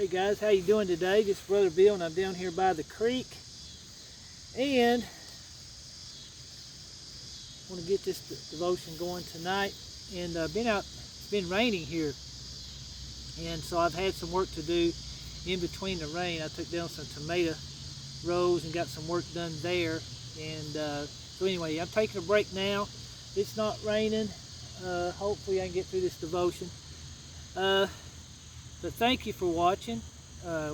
Hey guys, how you doing today? This is Brother Bill, and I'm down here by the creek, and I want to get this devotion going tonight. And it's been raining here, and so I've had some work to do in between the rain. I took down some tomato rows and got some work done there. And so anyway, I'm taking a break now. It's not raining. Hopefully I can get through this devotion. But thank you for watching.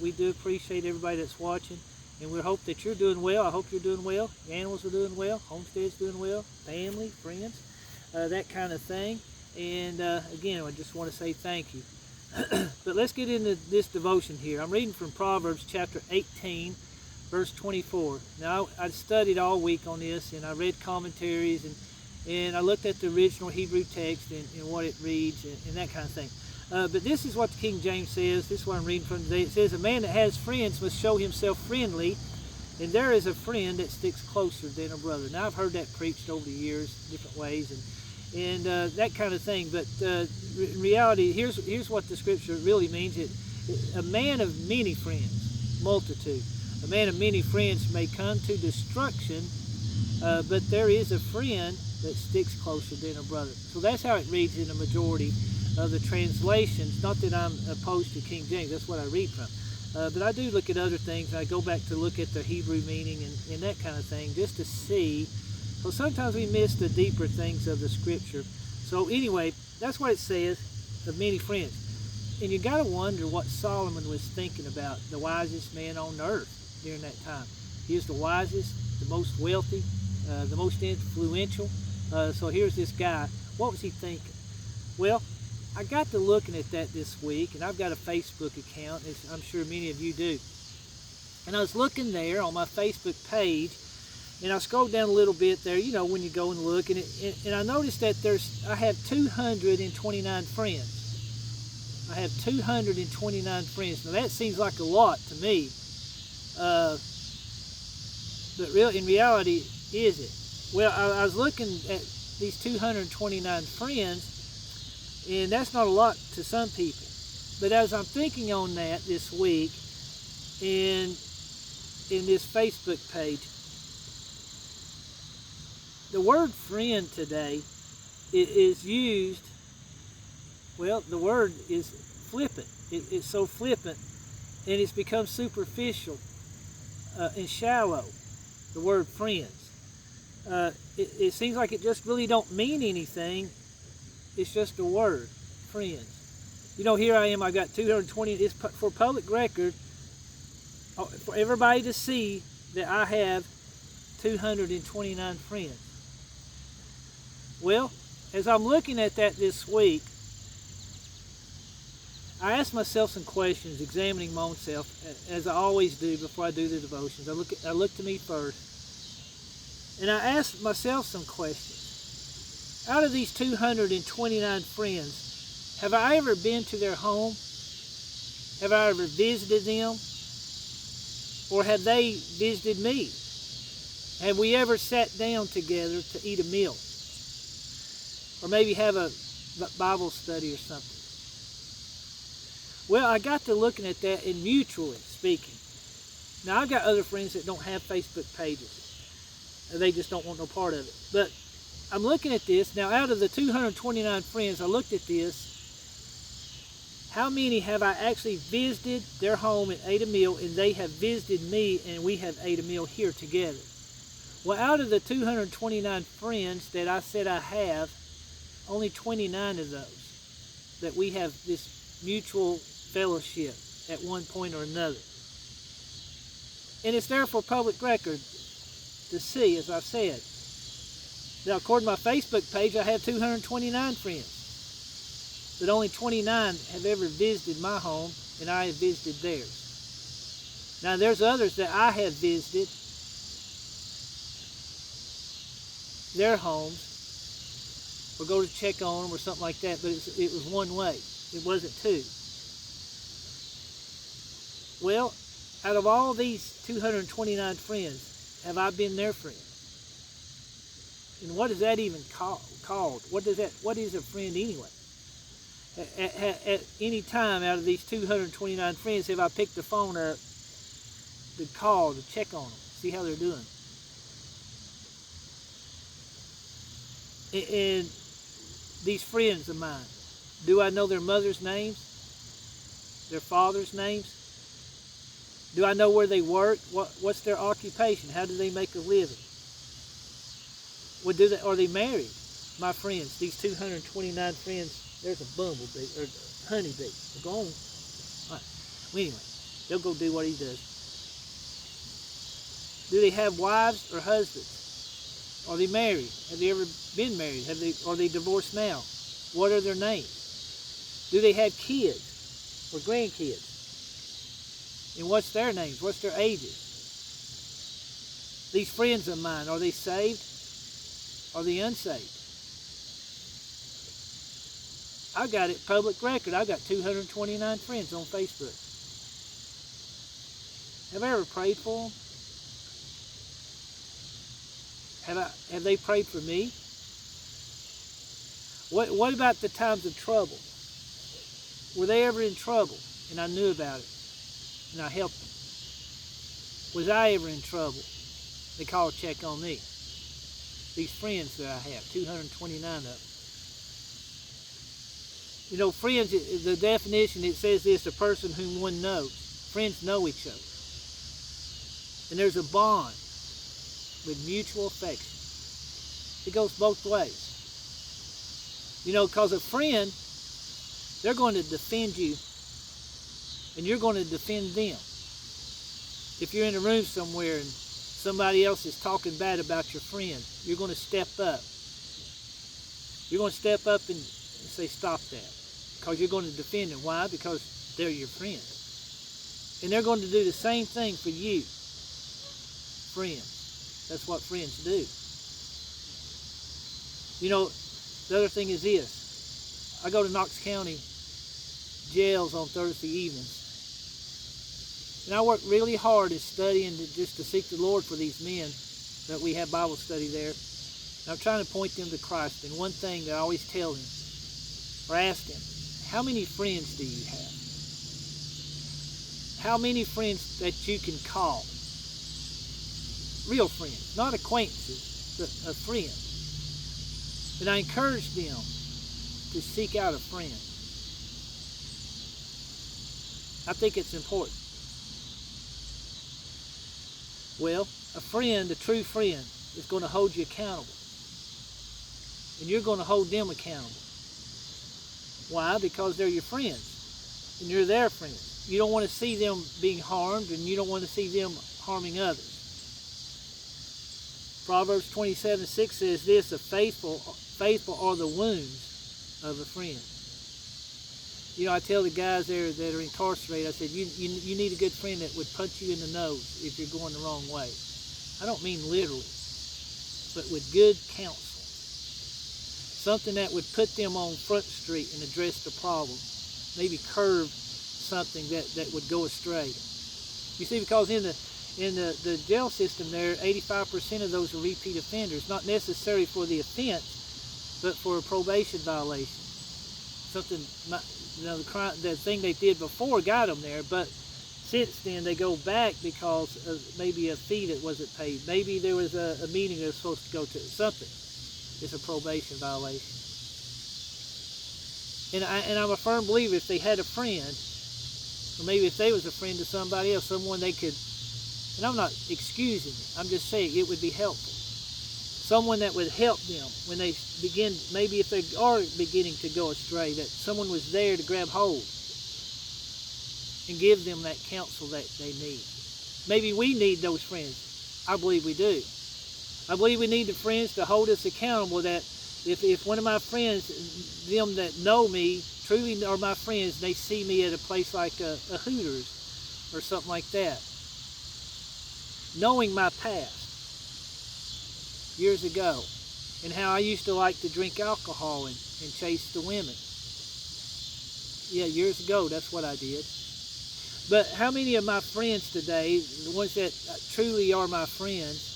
We do appreciate everybody that's watching, and we hope that you're doing well. I hope you're doing well. Your animals are doing well. Homestead's doing well. Family, friends, that kind of thing. And again, I just want to say thank you. But let's get into this devotion here. I'm reading from Proverbs chapter 18, verse 24. Now, I studied all week on this, and I read commentaries, and I looked at the original Hebrew text and what it reads and that kind of thing. But this is what the King James says. This is what I'm reading from today. It says, "A man that has friends must show himself friendly, and there is a friend that sticks closer than a brother." Now, I've heard that preached over the years, different ways, and that kind of thing. But in reality, here's what the scripture really means. A man of many friends, multitude. A man of many friends may come to destruction, but there is a friend that sticks closer than a brother. So that's how it reads in the majority of the translations. Not that I'm opposed to King James, that's what I read from. But I do look at other things. I go back to look at the Hebrew meaning and that kind of thing, just to see. So sometimes we miss the deeper things of the scripture. So anyway, that's what it says, of many friends. And you got to wonder what Solomon was thinking about, the wisest man on earth during that time. He was the wisest, the most wealthy, the most influential. So here's this guy. What was he thinking? Well, I got to looking at that this week, and I've got a Facebook account, as I'm sure many of you do. And I was looking there on my Facebook page, and I scrolled down a little bit there, you know, when you go and look, and I noticed that I have 229 friends. I have 229 friends. Now that seems like a lot to me, but in reality, is it? Well, I was looking at these 229 friends, and that's not a lot to some people. But as I'm thinking on that this week, in this Facebook page, the word friend today is used, well, the word is flippant. It's so flippant, and it's become superficial and shallow, the word friends. It seems like it just really don't mean anything. It's just a word, friends. You know, here I am, I got 220, it's for public record, for everybody to see that I have 229 friends. Well, as I'm looking at that this week, I asked myself some questions, examining my own self, as I always do before I do the devotions. I look to me first, and I asked myself some questions. Out of these 229 friends, have I ever been to their home? Have I ever visited them? Or have they visited me? Have we ever sat down together to eat a meal? Or maybe have a Bible study or something? Well, I got to looking at that, and mutually speaking. Now, I've got other friends that don't have Facebook pages. They just don't want no part of it. But I'm looking at this. Now, out of the 229 friends, I looked at this. How many have I actually visited their home and ate a meal, and they have visited me, and we have ate a meal here together? Well, out of the 229 friends that I said I have, only 29 of those that we have this mutual fellowship at one point or another. And it's there for public record to see, as I've said. Now, according to my Facebook page, I have 229 friends, but only 29 have ever visited my home, and I have visited theirs. Now, there's others that I have visited their homes, or go to check on them or something like that, but it was one way. It wasn't two. Well, out of all these 229 friends, have I been their friend? And what is that even called? What is a friend anyway? At any time out of these 229 friends have I picked the phone up to call, to check on them, see how they're doing. And these friends of mine, do I know their mother's names? Their father's names? Do I know where they work? What's their occupation? How do they make a living? Are they married? My friends, these 229 friends, there's a bumblebee, or honeybee. They're gone. Right. Well, anyway, they'll go do what he does. Do they have wives or husbands? Are they married? Have they ever been married? Are they divorced now? What are their names? Do they have kids or grandkids? And what's their names? What's their ages? These friends of mine, are they saved? Are they unsaved? I got it public record. I got 229 friends on Facebook. Have I ever prayed for them? Have they prayed for me? What about the times of trouble? Were they ever in trouble and I knew about it and I helped them? Was I ever in trouble? They call check on me. These friends that I have, 229 of them. You know, friends, the definition, it says this: a person whom one knows. Friends know each other. And there's a bond with mutual affection. It goes both ways. You know, because a friend, they're going to defend you, and you're going to defend them. If you're in a room somewhere and somebody else is talking bad about your friend, you're going to step up. You're going to step up and say, stop that. Because you're going to defend them. Why? Because they're your friend. And they're going to do the same thing for you. Friends. That's what friends do. You know, the other thing is this. I go to Knox County jails on Thursday evenings. And I work really hard at studying just to seek the Lord for these men that we have Bible study there. And I'm trying to point them to Christ. And one thing that I always tell them, or ask them, how many friends do you have? How many friends that you can call? Real friends, not acquaintances, but a friend. And I encourage them to seek out a friend. I think it's important. Well, a friend, a true friend, is going to hold you accountable. And you're going to hold them accountable. Why? Because they're your friends. And you're their friends. You don't want to see them being harmed, and you don't want to see them harming others. Proverbs 27:6 says this: faithful are the wounds of a friend. You know, I tell the guys there that are incarcerated, I said, you need a good friend that would punch you in the nose if you're going the wrong way. I don't mean literally, but with good counsel. Something that would put them on Front Street and address the problem. Maybe curb something that would go astray. You see, because in the jail system there, 85% of those are repeat offenders, not necessarily for the offense, but for a probation violation. Something, you know, the thing they did before got them there, but since then they go back because of maybe a fee that wasn't paid. Maybe there was a meeting they were supposed to go to. Something. It's a probation violation. And I'm a firm believer if they had a friend, or maybe if they was a friend to somebody else, someone they could, and I'm not excusing it, I'm just saying it would be helpful. Someone that would help them when they begin, maybe if they are beginning to go astray, that someone was there to grab hold and give them that counsel that they need. Maybe we need those friends. I believe we do. I believe we need the friends to hold us accountable, that if one of my friends, them that know me, truly are my friends, they see me at a place like a Hooters or something like that, knowing my past years ago and how I used to like to drink alcohol and chase the women. Yeah, years ago, that's what I did. But how many of my friends today, the ones that truly are my friends,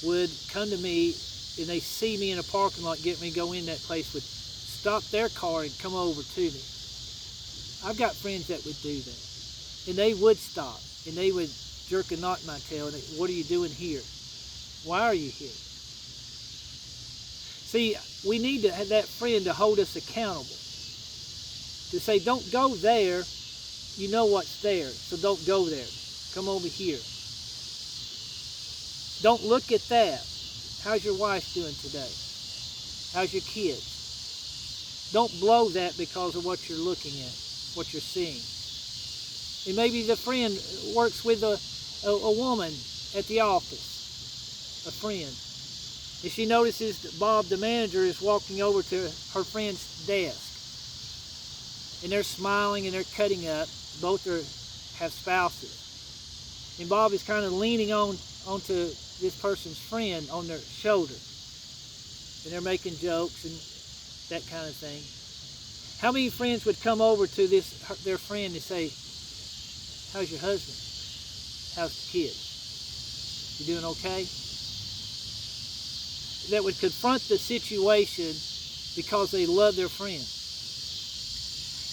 would come to me and they see me in a parking lot, get me to go in that place with stop their car and come over to me. I've got friends that would do that. And they would stop. And they would jerk a knot in my tail. And what are you doing here? Why are you here? See, we need to have that friend to hold us accountable. To say, don't go there. You know what's there. So don't go there. Come over here. Don't look at that. How's your wife doing today? How's your kids? Don't blow that because of what you're looking at, what you're seeing. And maybe the friend works with a woman at the office, a friend. And she notices that Bob, the manager, is walking over to her friend's desk. And they're smiling and they're cutting up. Both have spouses. And Bob is kind of leaning onto this person's friend on their shoulder. And they're making jokes and that kind of thing. How many friends would come over to their friend and say, how's your husband? How's the kids? You doing okay? That would confront the situation because they love their friend.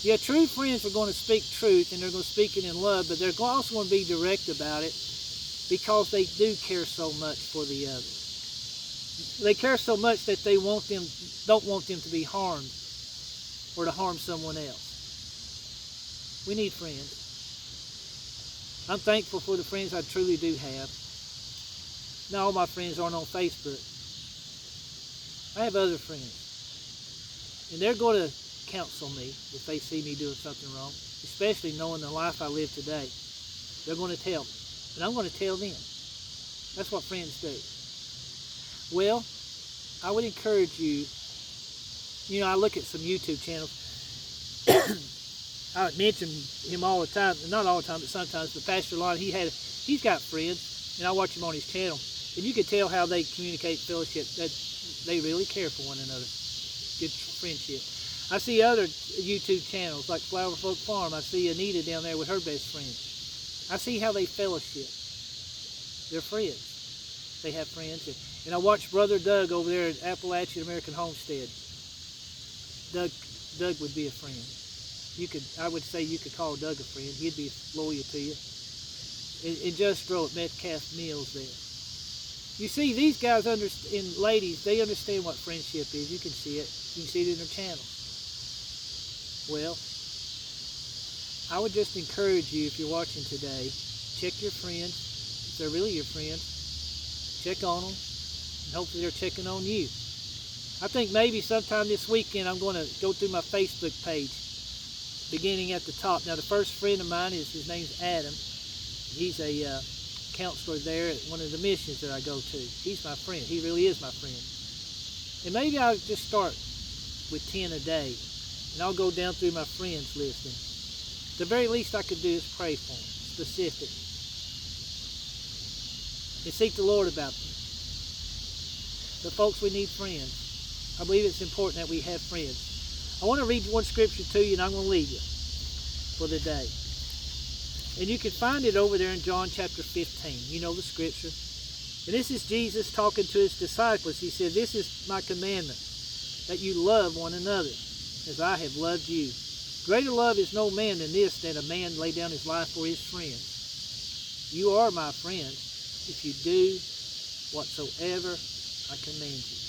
Yeah, true friends are going to speak truth and they're going to speak it in love, but they're also going to be direct about it because they do care so much for the other. They care so much that they don't want them to be harmed or to harm someone else. We need friends. I'm thankful for the friends I truly do have. Now all my friends aren't on Facebook. I have other friends. And they're going to counsel me if they see me doing something wrong, especially knowing the life I live today. They're going to tell me. And I'm going to tell them. That's what friends do. Well, I would encourage you, I look at some YouTube channels. I mention him all the time, not all the time, but sometimes, but Pastor Lon, he's got friends, and I watch him on his channel, and you can tell how they communicate fellowship, that they really care for one another. Good friendship. I see other YouTube channels, like Flower Folk Farm. I see Anita down there with her best friend. I see how they fellowship. They're friends. They have friends. And I watch Brother Doug over there at Appalachian American Homestead. Doug would be a friend. I would say you could call Doug a friend. He'd be loyal to you. And Just Grow at Metcalf Mills there. You see, these guys and ladies, they understand what friendship is. You can see it. You can see it in their channels. Well, I would just encourage you, if you're watching today, check your friends. If they're really your friends, check on them. And hopefully they're checking on you. I think maybe sometime this weekend I'm going to go through my Facebook page, beginning at the top. Now, the first friend of mine, his name's Adam. He's a counselor there at one of the missions that I go to. He's my friend. He really is my friend. And maybe I'll just start with 10 a day. And I'll go down through my friends list. And the very least I could do is pray for them, specific. And seek the Lord about them. But folks, we need friends. I believe it's important that we have friends. I want to read one scripture to you, and I'm going to leave you for the day. And you can find it over there in John chapter 15. You know the scripture. And this is Jesus talking to his disciples. He said, this is my commandment, that you love one another as I have loved you. Greater love is no man than this, that a man lay down his life for his friends. You are my friends if you do whatsoever I command you.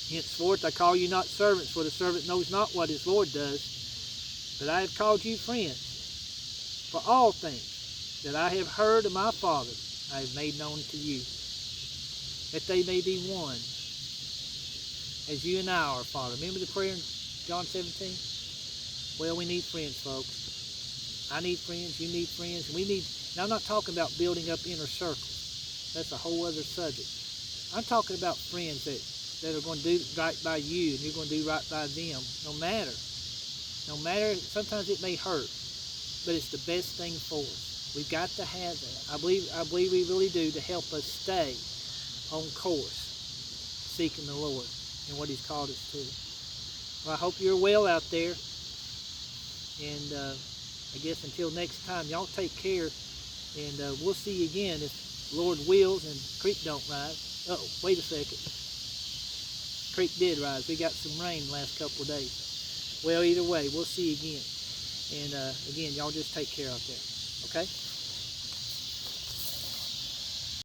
Henceforth I call you not servants, for the servant knows not what his Lord does, but I have called you friends. For all things that I have heard of my Father I have made known to you, that they may be one, as you and I are, Father. Remember the prayer in John 17? Well, we need friends, folks. I need friends, you need friends. Now I'm not talking about building up inner circles. That's a whole other subject. I'm talking about friends that are going to do right by you, and you're going to do right by them, no matter. Sometimes it may hurt, but it's the best thing for us. We've got to have that. I believe we really do, to help us stay on course, seeking the Lord and what he's called us to. Well, I hope you're well out there. And I guess until next time, y'all take care. And we'll see you again if the Lord wills and the creek don't rise. Uh-oh, wait a second. creek did rise. We got some rain the last couple of days. Well, either way, we'll see you again. And again, y'all just take care out there. Okay?